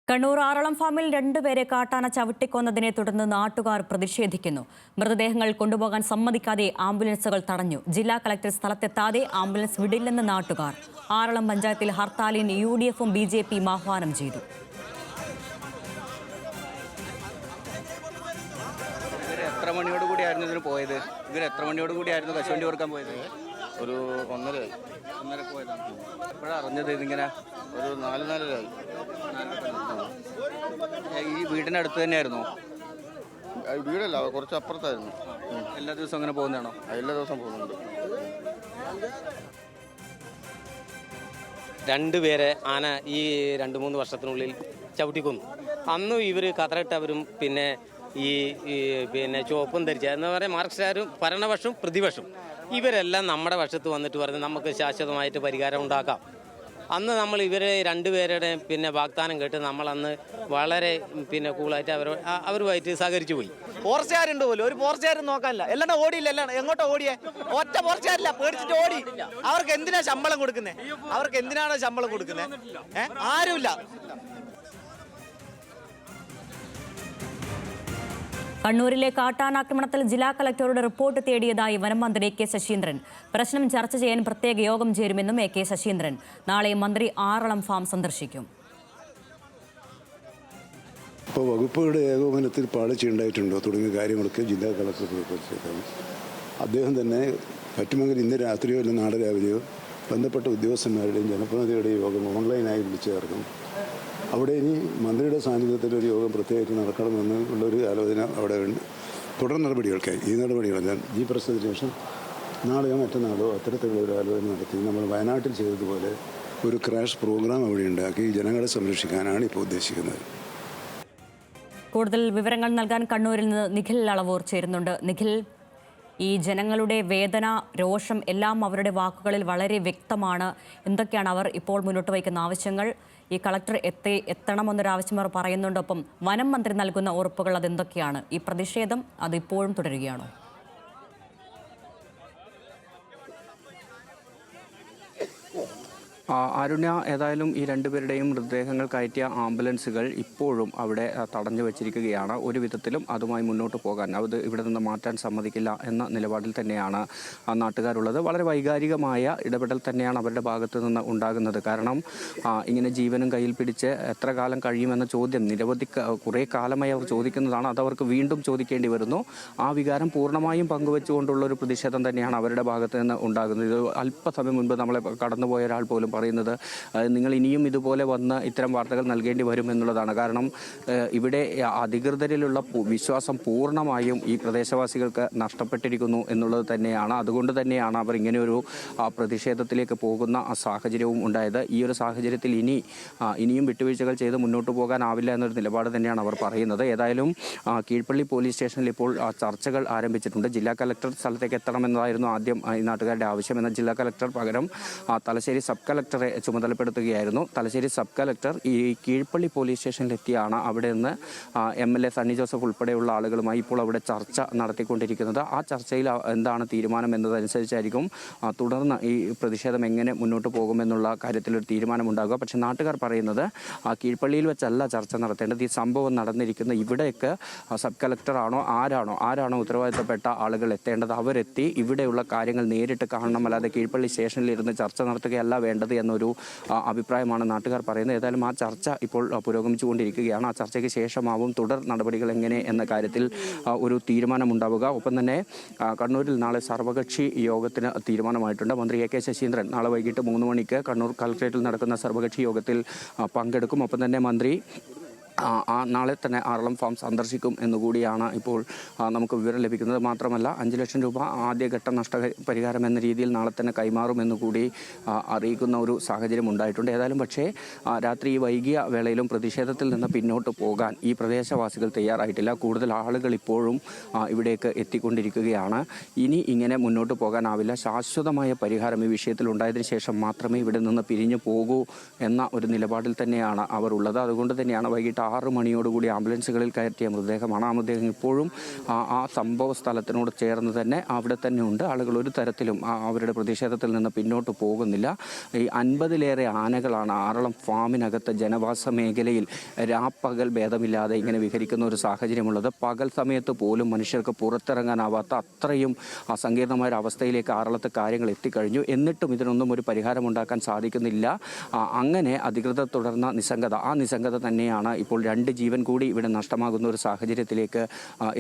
കണ്ണൂർ ആറളം ഫാമിൽ രണ്ടുപേരെ കാട്ടാന ചവിട്ടിക്കൊന്നതിനെ തുടർന്ന് നാട്ടുകാർ പ്രതിഷേധിക്കുന്നു. മൃതദേഹങ്ങൾ കൊണ്ടുപോകാൻ സമ്മതിക്കാതെ ആംബുലൻസുകൾ തടഞ്ഞു. ജില്ലാ കളക്ടർ സ്ഥലത്തെത്താതെ ആംബുലൻസ് വിടില്ലെന്ന് നാട്ടുകാർ. ആറളം പഞ്ചായത്തിൽ ഹർത്താലിന് UDFും BJPയും ആഹ്വാനം ചെയ്തു. എത്ര മണിയോടുകൂടിയായിരുന്നു ഇതിന് പോയത്? എത്ര മണിയോടുകൂടിയായിരുന്നു കശുവണ്ടി കൊടുക്കാൻ പോയത്? ഒരു ഒന്നര പോയതാണ്. എപ്പോഴാണ് അറിഞ്ഞത് ഇതിങ്ങനെ? ഒരു 4:30 ഈ വീടിൻ്റെ അടുത്ത് തന്നെയായിരുന്നു? വീടല്ല, കുറച്ച് അപ്പുറത്തായിരുന്നു. എല്ലാ ദിവസവും അങ്ങനെ പോകുന്നതാണോ? എല്ലാ ദിവസവും പോകുന്നുണ്ട്. രണ്ടുപേരെ ആന ഈ 2-3 വർഷത്തിനുള്ളിൽ ചവിട്ടിക്കൊന്നു. അന്നും ഇവർ കതറിട്ടവരും പിന്നെ പിന്നെ ചുവപ്പും ധരിച്ച എന്ന് പറയാൻ മാർക്സിസ്റ്റുകാരും ഭരണപക്ഷവും പ്രതിപക്ഷവും ഇവരെല്ലാം നമ്മുടെ പക്ഷത്ത് വന്നിട്ട് പറഞ്ഞ് നമുക്ക് ശാശ്വതമായിട്ട് പരിഹാരം ഉണ്ടാക്കാം. അന്ന് നമ്മൾ ഇവരെ രണ്ടുപേരുടെ പിന്നെ വാഗ്ദാനം കേട്ട് നമ്മളന്ന് വളരെ പിന്നെ കൂളായിട്ട് അവരുമായിട്ട് സഹകരിച്ചു പോയി. ഫോറസ്റ്റുകാരുണ്ട് പോലും, ഒരു ഫോറസ്റ്റുകാരും നോക്കാനില്ല. എല്ലാം ഓടിയില്ല, എല്ലാം എങ്ങോട്ടോ ഓടിയേ? ഒറ്റ ഫോറസ്റ്റുകാരില്ല, പേടിച്ചിട്ട് ഓടി. അവർക്ക് എന്തിനാ ശമ്പളം കൊടുക്കുന്നത്? അവർക്ക് എന്തിനാണ് ശമ്പളം കൊടുക്കുന്നത്? ആരുമില്ല. കണ്ണൂരിലെ കാട്ടാനാക്രമണത്തിൽ ജില്ലാ കളക്ടറുടെ റിപ്പോർട്ട് തേടിയതായി വനം മന്ത്രി AK ശശീന്ദ്രൻ. പ്രശ്നം ചർച്ച ചെയ്യാൻ പ്രത്യേക യോഗം ചേരുമെന്നും AK ശശീന്ദ്രൻ. നാളെ മന്ത്രി ആറളം ഫാം സന്ദർശിക്കും. ഇപ്പോൾ വകുപ്പുകളുടെ ഏകോപനത്തിൽ പാളിച്ചുണ്ടായിട്ടുണ്ടോ തുടങ്ങിയ കാര്യങ്ങളൊക്കെ ജില്ലാ കളക്ടർ പരിശോധിച്ചേക്കാം. അദ്ദേഹം തന്നെ പറ്റുമെങ്കിൽ ഇന്ന് രാത്രിയോ അല്ലെങ്കിൽ നാളെ രാവിലെയോ ബന്ധപ്പെട്ട ഉദ്യോഗസ്ഥന്മാരുടെയും ജനപ്രതിനിധികളുടെയും യോഗം ഓൺലൈനായി വിളിച്ചു ചേർക്കും. അവിടെ ഇനി മന്ത്രിയുടെ സാന്നിധ്യത്തിൽ ഒരു യോഗം പ്രത്യേകിച്ച് നടക്കണമെന്ന് ഉള്ളൊരു ആലോചന അവിടെ ഉണ്ട്. തുടർ നടപടികൾക്കായി ഈ നടപടികളെല്ലാം ഈ പ്രശ്നത്തിന് ശേഷം നാളെയോ മറ്റന്നാളോ അത്തരത്തിലുള്ള ഒരു ആലോചന നടത്തി നമ്മൾ വയനാട്ടിൽ ചെയ്തതുപോലെ ഒരു ക്രാഷ് പ്രോഗ്രാം അവിടെ ഉണ്ടാക്കി ജനങ്ങളെ സംരക്ഷിക്കാനാണ് ഇപ്പോൾ ഉദ്ദേശിക്കുന്നത്. കൂടുതൽ വിവരങ്ങൾ നൽകാൻ കണ്ണൂരിൽ നിന്ന് നിഖിൽ അളവൂർ ചേരുന്നുണ്ട്. നിഖിൽ, ഈ ജനങ്ങളുടെ വേദന, രോഷം എല്ലാം അവരുടെ വാക്കുകളിൽ വളരെ വ്യക്തമാണ്. എന്തൊക്കെയാണ് അവർ ഇപ്പോൾ മുന്നോട്ട് വയ്ക്കുന്ന ആവശ്യങ്ങൾ? ഈ കളക്ടർ എത്തണമെന്നൊരാവശ്യം അവർ പറയുന്നുണ്ട്. ഒപ്പം വനം മന്ത്രി നൽകുന്ന ഉറപ്പുകൾ അതെന്തൊക്കെയാണ്? ഈ പ്രതിഷേധം അതിപ്പോഴും തുടരുകയാണോ? അരുണ്യ, ഏതായാലും ഈ രണ്ടുപേരുടെയും മൃതദേഹങ്ങൾ കയറ്റിയ ആംബുലൻസുകൾ ഇപ്പോഴും അവിടെ തടഞ്ഞു വച്ചിരിക്കുകയാണ്. ഒരു വിധത്തിലും അതുമായി മുന്നോട്ട് പോകാൻ അത് ഇവിടെ നിന്ന് മാറ്റാൻ സമ്മതിക്കില്ല എന്ന നിലപാടിൽ തന്നെയാണ് നാട്ടുകാരുള്ളത്. വളരെ വൈകാരികമായ ഇടപെടൽ തന്നെയാണ് അവരുടെ ഭാഗത്ത് നിന്ന് ഉണ്ടാകുന്നത്. കാരണം ഇങ്ങനെ ജീവനും കയ്യിൽ പിടിച്ച് എത്ര കാലം കഴിയുമെന്ന ചോദ്യം കുറേ കാലമായി അവർ ചോദിക്കുന്നതാണ്. അതവർക്ക് വീണ്ടും ചോദിക്കേണ്ടി വരുന്നു. ആ വികാരം പൂർണ്ണമായും പങ്കുവെച്ചുകൊണ്ടുള്ള ഒരു പ്രതിഷേധം തന്നെയാണ് അവരുടെ ഭാഗത്ത് നിന്ന് ഉണ്ടാകുന്നത്. ഇത് അല്പസമയം മുൻപ് നമ്മളെ കടന്നുപോയ ഒരാൾ പോലും പറയുന്നത് നിങ്ങൾ ഇനിയും ഇതുപോലെ വന്ന് ഇത്തരം വാർത്തകൾ നൽകേണ്ടി വരും എന്നുള്ളതാണ്. കാരണം ഇവിടെ അധികൃതരിലുള്ള വിശ്വാസം പൂർണ്ണമായും ഈ പ്രദേശവാസികൾക്ക് നഷ്ടപ്പെട്ടിരിക്കുന്നു എന്നുള്ളത് തന്നെയാണ്. അതുകൊണ്ട് തന്നെയാണ് അവർ ഇങ്ങനെയൊരു പ്രതിഷേധത്തിലേക്ക് പോകുന്ന സാഹചര്യവും ഉണ്ടായത്. ഈ ഒരു സാഹചര്യത്തിൽ ഇനിയും വിട്ടുവീഴ്ചകൾ ചെയ്ത് മുന്നോട്ട് പോകാനാവില്ല എന്നൊരു നിലപാട് തന്നെയാണ് അവർ പറയുന്നത്. ഏതായാലും കീഴ്പള്ളി പോലീസ് സ്റ്റേഷനിൽ ഇപ്പോൾ ചർച്ചകൾ ആരംഭിച്ചിട്ടുണ്ട്. ജില്ലാ കളക്ടർ സ്ഥലത്തേക്ക് എത്തണമെന്നതായിരുന്നു ആദ്യം ഈ നാട്ടുകാരുടെ ആവശ്യം. എന്നാൽ ജില്ലാ കളക്ടർ പകരം തലശ്ശേരി സബ് കളക്ടറെ ചുമതലപ്പെടുത്തുകയായിരുന്നു. തലശ്ശേരി സബ് കളക്ടർ ഈ കീഴ്പള്ളി പോലീസ് സ്റ്റേഷനിലെത്തിയാണ് അവിടെ നിന്ന് MLA സണ്ണി ജോസഫ് ഉൾപ്പെടെയുള്ള ആളുകളുമായി ഇപ്പോൾ അവിടെ ചർച്ച നടത്തിക്കൊണ്ടിരിക്കുന്നത്. ആ ചർച്ചയിൽ എന്താണ് തീരുമാനം എന്നതനുസരിച്ചായിരിക്കും തുടർന്ന് ഈ പ്രതിഷേധം എങ്ങനെ മുന്നോട്ട് പോകുമെന്നുള്ള കാര്യത്തിലൊരു തീരുമാനമുണ്ടാകുക. പക്ഷേ നാട്ടുകാർ പറയുന്നത് കീഴ്പള്ളിയിൽ വെച്ചല്ല ചർച്ച നടത്തേണ്ടത്. ഈ സംഭവം നടന്നിരിക്കുന്ന ഇവിടെയൊക്കെ സബ് കളക്ടറാണോ ആരാണോ ഉത്തരവാദിത്തപ്പെട്ട ആളുകൾ എത്തേണ്ടത്, അവരെത്തി ഇവിടെയുള്ള കാര്യങ്ങൾ നേരിട്ട് കാണണം, അല്ലാതെ കീഴ്പള്ളി സ്റ്റേഷനിൽ ഇരുന്ന് ചർച്ച നടത്തുകയല്ല വേണ്ടത് എന്നൊരു അഭിപ്രായമാണ് നാട്ടുകാർ പറയുന്നത്. ഏതായാലും ആ ചർച്ച ഇപ്പോൾ പുരോഗമിച്ചുകൊണ്ടിരിക്കുകയാണ്. ആ ചർച്ചയ്ക്ക് ശേഷമാവും തുടർ നടപടികൾ എങ്ങനെ എന്ന കാര്യത്തിൽ ഒരു തീരുമാനമുണ്ടാവുക. ഒപ്പം തന്നെ കണ്ണൂരിൽ നാളെ സർവകക്ഷി യോഗത്തിന് തീരുമാനമായിട്ടുണ്ട്. മന്ത്രി AK ശശീന്ദ്രൻ നാളെ വൈകിട്ട് 3 മണിക്ക് കണ്ണൂർ കളക്ട്രേറ്റിൽ നടക്കുന്ന സർവകക്ഷി യോഗത്തിൽ പങ്കെടുക്കും. ഒപ്പം തന്നെ മന്ത്രി നാളെ തന്നെ ആറളം ഫാം സന്ദർശിക്കും എന്നുകൂടിയാണ് ഇപ്പോൾ നമുക്ക് വിവരം ലഭിക്കുന്നത്. മാത്രമല്ല 5 ലക്ഷം രൂപ ആദ്യഘട്ട നഷ്ടപരിഹാരം എന്ന രീതിയിൽ നാളെ തന്നെ കൈമാറുമെന്നുകൂടി അറിയിക്കുന്ന ഒരു സാഹചര്യം ഉണ്ടായിട്ടുണ്ട്. ഏതായാലും പക്ഷേ രാത്രി വൈകിയ വേളയിലും പ്രതിഷേധത്തിൽ നിന്ന് പിന്നോട്ട് പോകാൻ ഈ പ്രദേശവാസികൾ തയ്യാറായിട്ടില്ല. കൂടുതൽ ആളുകൾ ഇപ്പോഴും ഇവിടേക്ക് എത്തിക്കൊണ്ടിരിക്കുകയാണ്. ഇനി ഇങ്ങനെ മുന്നോട്ട് പോകാനാവില്ല. ശാശ്വതമായ പരിഹാരം ഈ വിഷയത്തിൽ ഉണ്ടായതിനു ശേഷം മാത്രമേ ഇവിടെ നിന്ന് പിരിഞ്ഞു പോകൂ എന്ന ഒരു നിലപാടിൽ തന്നെയാണ് അവർ ഉള്ളത്. അതുകൊണ്ട് തന്നെയാണ് വൈകിട്ട് 6 മണിയോടുകൂടി ആംബുലൻസുകളിൽ കയറ്റിയ മൃതദേഹമാണ്. ആ മൃതദേഹം ഇപ്പോഴും ആ സംഭവ സ്ഥലത്തിനോട് ചേർന്ന് തന്നെ അവിടെ തന്നെ ഉണ്ട്. ആളുകൾ ഒരു തരത്തിലും അവരുടെ പ്രതിഷേധത്തിൽ നിന്ന് പിന്നോട്ട് പോകുന്നില്ല. ഈ 50-ലേറെ ആനകളാണ് ആറളം ഫാമിനകത്ത് ജനവാസ മേഖലയിൽ രാപ്പകൽ ഭേദമില്ലാതെ ഇങ്ങനെ വിഹരിക്കുന്ന ഒരു സാഹചര്യമുള്ളത്. പകൽ സമയത്ത് പോലും മനുഷ്യർക്ക് പുറത്തിറങ്ങാനാവാത്ത അത്രയും സങ്കീർണമായ അവസ്ഥയിലേക്ക് ആറളത്ത് കാര്യങ്ങൾ എത്തിക്കഴിഞ്ഞു. എന്നിട്ടും ഇതിനൊന്നും ഒരു പരിഹാരമുണ്ടാക്കാൻ സാധിക്കുന്നില്ല. അങ്ങനെ അധികൃതർ തുടർന്ന നിസ്സംഗത, ആ നിസ്സംഗത തന്നെയാണ് ഇപ്പോൾ 2 ജീവൻ കൂടി ഇവിടെ നഷ്ടമാകുന്ന ഒരു സാഹചര്യത്തിലേക്ക്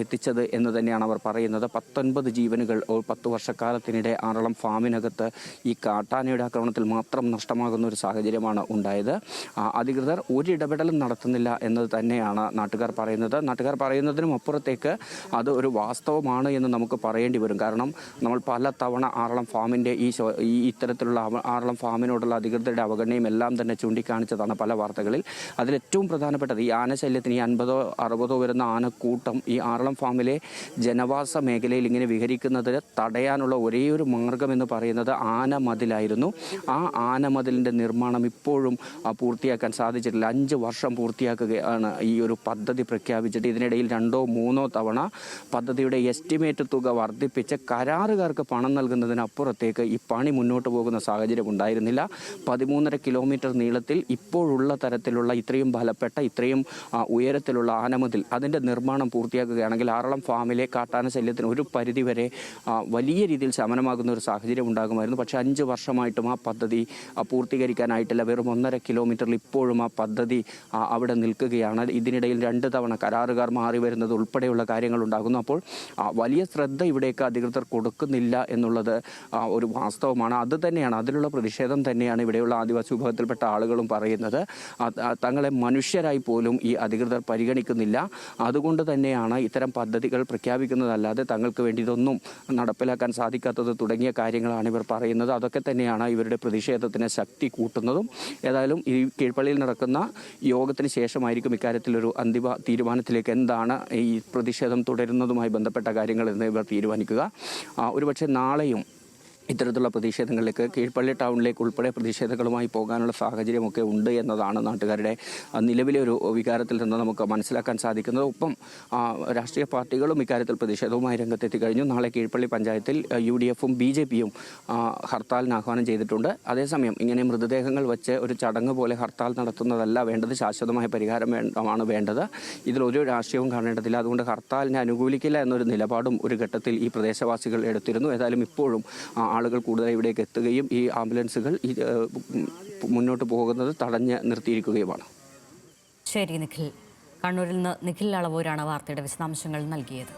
എത്തിച്ചത് എന്ന് തന്നെയാണ് അവർ പറയുന്നത്. 19 ജീവനുകൾ 10 വർഷക്കാലത്തിനിടെ ആറളം ഫാമിനകത്ത് ഈ കാട്ടാനയുടെ ആക്രമണത്തിൽ മാത്രം നഷ്ടമാകുന്ന ഒരു സാഹചര്യമാണ് ഉണ്ടായത്. അധികൃതർ ഒരു ഇടപെടലും നടത്തുന്നില്ല എന്നത് തന്നെയാണ് നാട്ടുകാർ പറയുന്നത്. നാട്ടുകാർ പറയുന്നതിനും അപ്പുറത്തേക്ക് അത് ഒരു വാസ്തവമാണ് എന്ന് നമുക്ക് പറയേണ്ടി വരും. കാരണം നമ്മൾ പല തവണ ആറളം ഫാമിൻ്റെ ഈ ഇത്തരത്തിലുള്ള ആറളം ഫാമിനോടുള്ള അധികൃതരുടെ അവഗണനയും എല്ലാം തന്നെ ചൂണ്ടിക്കാണിച്ചതാണ് പല വാർത്തകളിൽ. അതിലേറ്റവും പ്രധാനപ്പെട്ടത് ഈ ആനശല്യത്തിന് ഈ 50-60 വരുന്ന ആനക്കൂട്ടം ഈ ആറളം ഫാമിലെ ജനവാസ മേഖലയിൽ ഇങ്ങനെ വിഹരിക്കുന്നത് തടയാനുള്ള ഒരേയൊരു മാർഗം എന്ന് പറയുന്നത് ആനമതിലായിരുന്നു. ആ ആനമതിലിൻ്റെ നിർമ്മാണം ഇപ്പോഴും പൂർത്തിയാക്കാൻ സാധിച്ചിട്ടില്ല. 5 വർഷം പൂർത്തിയാക്കുകയാണ് ഈ ഒരു പദ്ധതി പ്രഖ്യാപിച്ചിട്ട്. ഇതിനിടയിൽ 2-3 തവണ പദ്ധതിയുടെ എസ്റ്റിമേറ്റ് തുക വർദ്ധിപ്പിച്ച് കരാറുകാർക്ക് പണം നൽകുന്നതിനപ്പുറത്തേക്ക് ഈ പണി മുന്നോട്ട് പോകുന്ന സാഹചര്യം ഉണ്ടായിരുന്നില്ല. 13.5 കിലോമീറ്റർ നീളത്തിൽ ഇപ്പോഴുള്ള തരത്തിലുള്ള ഇത്രയും ബലപ്പെട്ട ഇത്രയും ഉയരത്തിലുള്ള ആനമതിൽ അതിൻ്റെ നിർമ്മാണം പൂർത്തിയാക്കുകയാണെങ്കിൽ ആറളം ഫാമിലെ കാട്ടാന ശല്യത്തിന് ഒരു പരിധിവരെ വലിയ രീതിയിൽ ശമനമാകുന്ന ഒരു സാഹചര്യം ഉണ്ടാകുമായിരുന്നു. പക്ഷേ 5 വർഷമായിട്ടും ആ പദ്ധതി പൂർത്തീകരിക്കാനായിട്ടില്ല. വെറും 1.5 കിലോമീറ്ററിൽ ഇപ്പോഴും ആ പദ്ധതി അവിടെ നിൽക്കുകയാണ്. ഇതിനിടയിൽ 2 തവണ കരാറുകാർ മാറി വരുന്നത് ഉൾപ്പെടെയുള്ള കാര്യങ്ങൾ ഉണ്ടാകുന്നു. അപ്പോൾ വലിയ ശ്രദ്ധ ഇവിടേക്ക് അധികൃതർ കൊടുക്കുന്നില്ല എന്നുള്ളത് ഒരു വാസ്തവമാണ്. അത് തന്നെയാണ്, അതിലുള്ള പ്രതിഷേധം തന്നെയാണ് ഇവിടെയുള്ള ആദിവാസി വിഭാഗത്തിൽപ്പെട്ട ആളുകളും പറയുന്നത്. തങ്ങളെ മനുഷ്യരായി പോലും ഈ അധികൃതർ പരിഗണിക്കുന്നില്ല. അതുകൊണ്ട് തന്നെയാണ് ഇത്തരം പദ്ധതികൾ പ്രഖ്യാപിക്കുന്നതല്ലാതെ തങ്ങൾക്ക് വേണ്ടി ഇതൊന്നും നടപ്പിലാക്കാൻ സാധിക്കാത്തത് തുടങ്ങിയ കാര്യങ്ങളാണ് ഇവർ പറയുന്നത്. അതൊക്കെ തന്നെയാണ് ഇവരുടെ പ്രതിഷേധത്തിന് ശക്തി കൂട്ടുന്നതും. ഏതായാലും ഈ കീഴ്പള്ളിയിൽ നടക്കുന്ന യോഗത്തിന് ശേഷമായിരിക്കും ഇക്കാര്യത്തിൽ ഒരു അന്തിമ തീരുമാനത്തിലേക്ക് എന്താണ് ഈ പ്രതിഷേധം തുടരുന്നതുമായി ബന്ധപ്പെട്ട കാര്യങ്ങൾ എന്ന് ഇവർ തീരുമാനിക്കുക. ഒരുപക്ഷെ നാളെയും ഇത്തരത്തിലുള്ള പ്രതിഷേധങ്ങളിലേക്ക് കീഴ്പള്ളി ടൗണിലേക്ക് ഉൾപ്പെടെ പ്രതിഷേധങ്ങളുമായി പോകാനുള്ള സാഹചര്യമൊക്കെ ഉണ്ട് എന്നതാണ് നാട്ടുകാരുടെ നിലവിലെ ഒരു വികാരത്തിൽ നിന്ന് നമുക്ക് മനസ്സിലാക്കാൻ സാധിക്കുന്നത്. ഒപ്പം രാഷ്ട്രീയ പാർട്ടികളും ഇക്കാര്യത്തിൽ പ്രതിഷേധവുമായി രംഗത്തെത്തി കഴിഞ്ഞു. നാളെ കീഴ്പള്ളി പഞ്ചായത്തിൽ UDFും BJPയും ഹർത്താലിന് ആഹ്വാനം ചെയ്തിട്ടുണ്ട്. അതേസമയം ഇങ്ങനെ മൃതദേഹങ്ങൾ വെച്ച് ഒരു ചടങ്ങ് പോലെ ഹർത്താൽ നടത്തുന്നതല്ല വേണ്ടത്, ശാശ്വതമായ പരിഹാരമാണ് വേണ്ടത്. ഇതിലൊരു രാഷ്ട്രീയവും കാണേണ്ടതില്ല. അതുകൊണ്ട് ഹർത്താലിനെ അനുകൂലിക്കില്ല എന്നൊരു നിലപാടും ഒരു ഘട്ടത്തിൽ ഈ പ്രദേശവാസികൾ എടുത്തിരുന്നു. ഏതായാലും ഇപ്പോഴും ആളുകൾ കൂടുതൽ ഇവിടേക്ക് എത്തുകയും ഈ ആംബുലൻസുകൾ മുന്നോട്ട് പോകുന്നത് തടഞ്ഞ് നിർത്തിയിരിക്കുകയുമാണ്. ശരി നിഖിൽ, കണ്ണൂരിൽ നിന്ന് നിഖിൽ അളവൂരാണ് വാർത്തയുടെ വിശദാംശങ്ങൾ നൽകിയത്.